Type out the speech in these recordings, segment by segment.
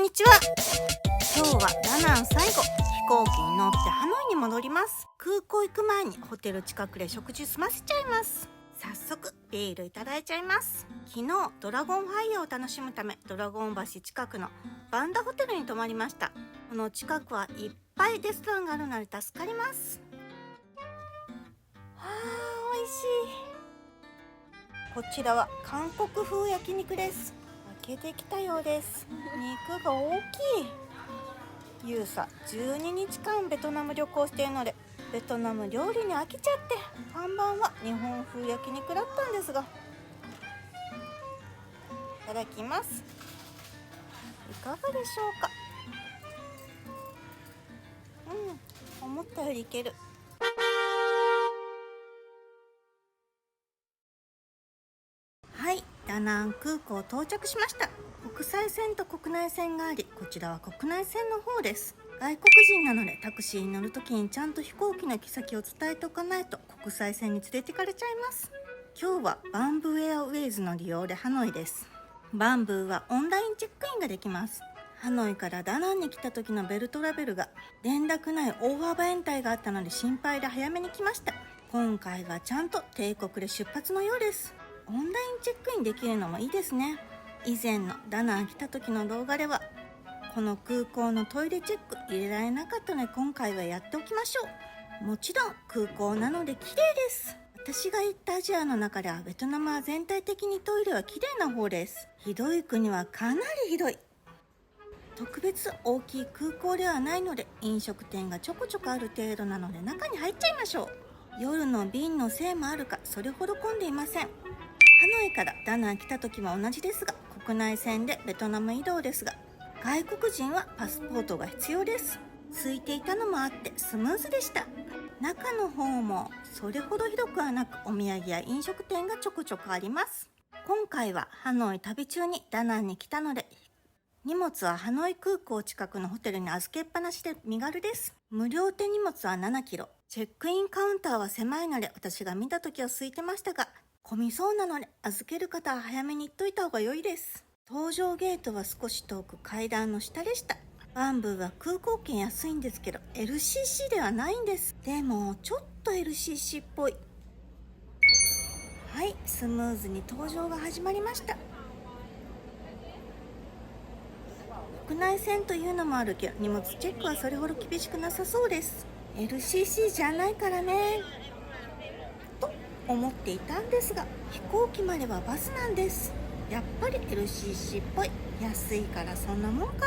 んにちは。今日はダナン最後、飛行機に乗ってハノイに戻ります。空港行く前にホテル近くで食事済ませちゃいます。早速ビールいただいちゃいます。昨日ドラゴンファイヤーを楽しむためドラゴン橋近くのバンダホテルに泊まりました。この近くはいっぱいレストランがあるので助かります。美味しい。こちらは韓国風焼肉です。開けてきたようです。肉が大きい。ユーサ12日間ベトナム旅行しているのでベトナム料理に飽きちゃって看板は日本風焼肉だったんですが、いただきます。いかがでしょうか。思ったよりいける。はい、ダナン空港到着しました。国際線と国内線があり、こちらは国内線の方です。外国人なのでタクシーに乗るときにちゃんと飛行機の行き先を伝えておかないと国際線に連れてかれちゃいます。今日はバンブーエアウェイズの利用でハノイです。バンブーはオンラインチェックインができます。ハノイからダナンに来た時のベルトラベルが連絡ない大幅延滞があったので心配で早めに来ました。今回はちゃんと定刻で出発のようです。オンラインチェックインできるのもいいですね。以前のダナン来た時の動画ではこの空港のトイレチェック入れられなかったので今回はやっておきましょう。もちろん空港なので綺麗です。私が行ったアジアの中ではベトナムは全体的にトイレは綺麗な方です。ひどい国はかなりひどい。特別大きい空港ではないので飲食店がちょこちょこある程度なので中に入っちゃいましょう。夜の便のせいもあるかそれほど混んでいません。ハノイからダナン来た時は同じですが国内線でベトナム移動ですが外国人はパスポートが必要です。空いていたのもあってスムーズでした。中の方もそれほど広くはなくお土産や飲食店がちょこちょこあります。今回はハノイ旅中にダナンに来たので荷物はハノイ空港近くのホテルに預けっぱなしで身軽です。無料手荷物は7キロ。チェックインカウンターは狭いので私が見た時は空いてましたが混みそうなので預ける方は早めに言っといた方が良いです。搭乗ゲートは少し遠く階段の下でした。バンブーは空港券安いんですけど LCC ではないんです。でもちょっと LCC っぽい。はい、スムーズに搭乗が始まりました。国内線というのもあるけど荷物チェックはそれほど厳しくなさそうです。 LCC じゃないからねと思っていたんですが飛行機まではバスなんです。やっぱり LCC っぽい。安いからそんなもんか。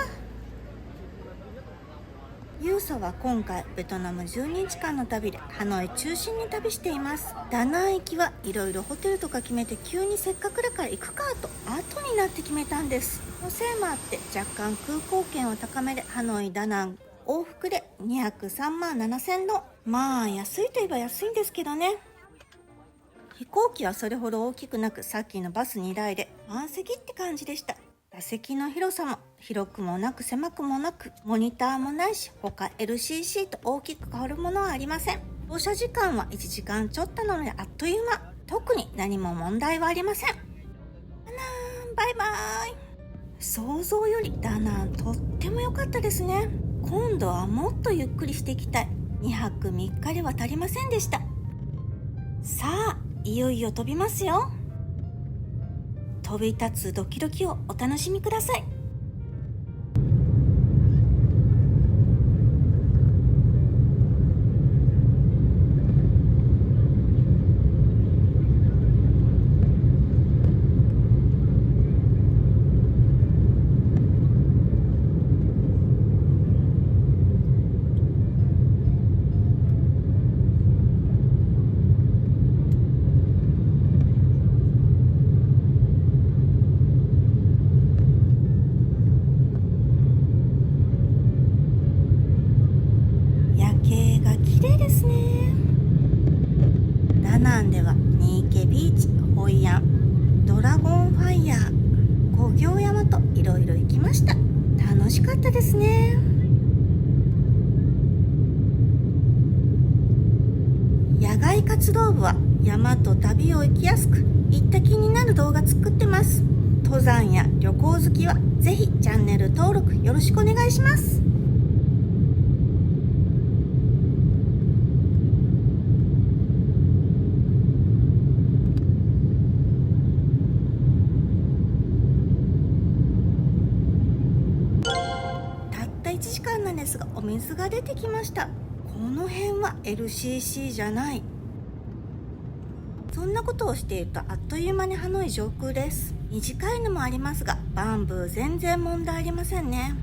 ユーサは今回ベトナム12日間の旅でハノイ中心に旅しています。ダナン行きはいろいろホテルとか決めて急にせっかくだから行くかと後になって決めたんです。のせいもあって若干空港券は高めでハノイダナン往復で203万7000ドン。まあ安いといえば安いんですけどね。飛行機はそれほど大きくなくさっきのバス2台で満席って感じでした。座席の広さも広くもなく狭くもなくモニターもないし他 LCC と大きく変わるものはありません。乗車時間は1時間ちょっとなのであっという間。特に何も問題はありません。ダナンバイバイ。想像よりダナンとっても良かったですね。今度はもっとゆっくりしていきたい。2泊3日では足りませんでした。さあいよいよ飛びますよ。飛び立つドキドキをお楽しみください。ダナンではニーケビーチ、ホイアン、ドラゴンファイヤー、五行山といろいろ行きました。楽しかったですね。野外活動部は山と旅を行きやすく行った気になる動画作ってます。と登山や旅行好きはぜひチャンネル登録よろしくお願いします。たった1時間なんですがお水が出てきました。この辺は LCC じゃない。そんなことをしているとあっという間にハノイ上空です。短いのもありますがバンブー全然問題ありませんね。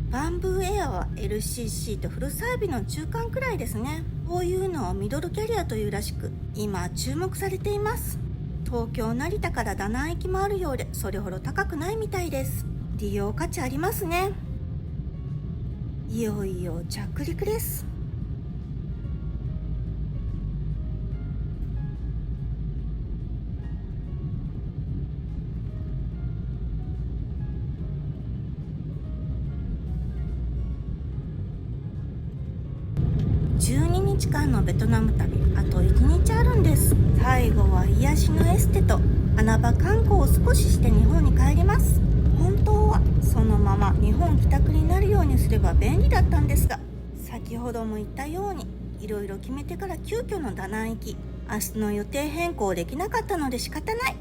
バンブーエアは LCC とフルサービスの中間くらいですね。こういうのをミドルキャリアというらしく今注目されています。東京成田からダナン行きもあるようでそれほど高くないみたいです。利用価値ありますね。いよいよ着陸です。12日間のベトナム旅、あと1日あるんです。最後は癒しのエステと穴場観光を少しして日本に帰ります。本当はそのまま日本帰宅になるようにすれば便利だったんですが、先ほども言ったようにいろいろ決めてから急遽のダナン行き、明日の予定変更できなかったので仕方ない。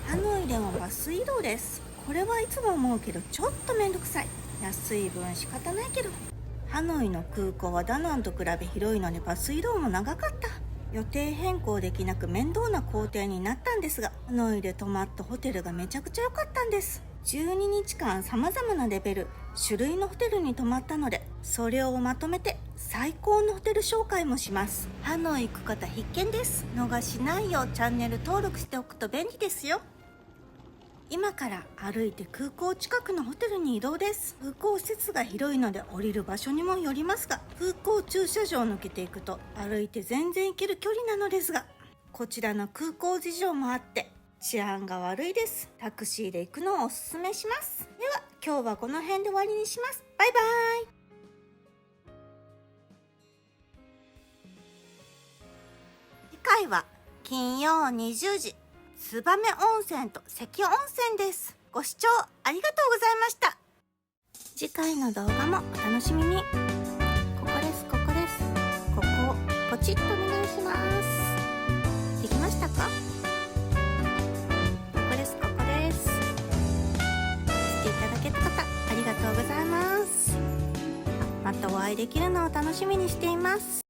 ハノイでもバス移動です。これはいつも思うけどちょっとめんどくさい。安い分仕方ないけど、ハノイの空港はダナンと比べ広いのでバス移動も長かった。予定変更できなく面倒な工程になったんですが、ハノイで泊まったホテルがめちゃくちゃ良かったんです。12日間様々なレベル種類のホテルに泊まったので、それをまとめて最高のホテル紹介もします。ハノイ行く方必見です。逃しないようチャンネル登録しておくと便利ですよ。今から歩いて空港近くのホテルに移動です。空港施設が広いので降りる場所にもよりますが、空港駐車場を抜けていくと歩いて全然行ける距離なのですが、こちらの空港事情もあって治安が悪いです。タクシーで行くのをおすすめします。では今日はこの辺で終わりにします。バイバイ。次回は金曜20時燕温泉と関温泉です。ご視聴ありがとうございました。次回の動画もお楽しみに。ここです。ここをポチッとお願いします。できましたか？ここです。していただけた方ありがとうございます。またお会いできるのを楽しみにしています。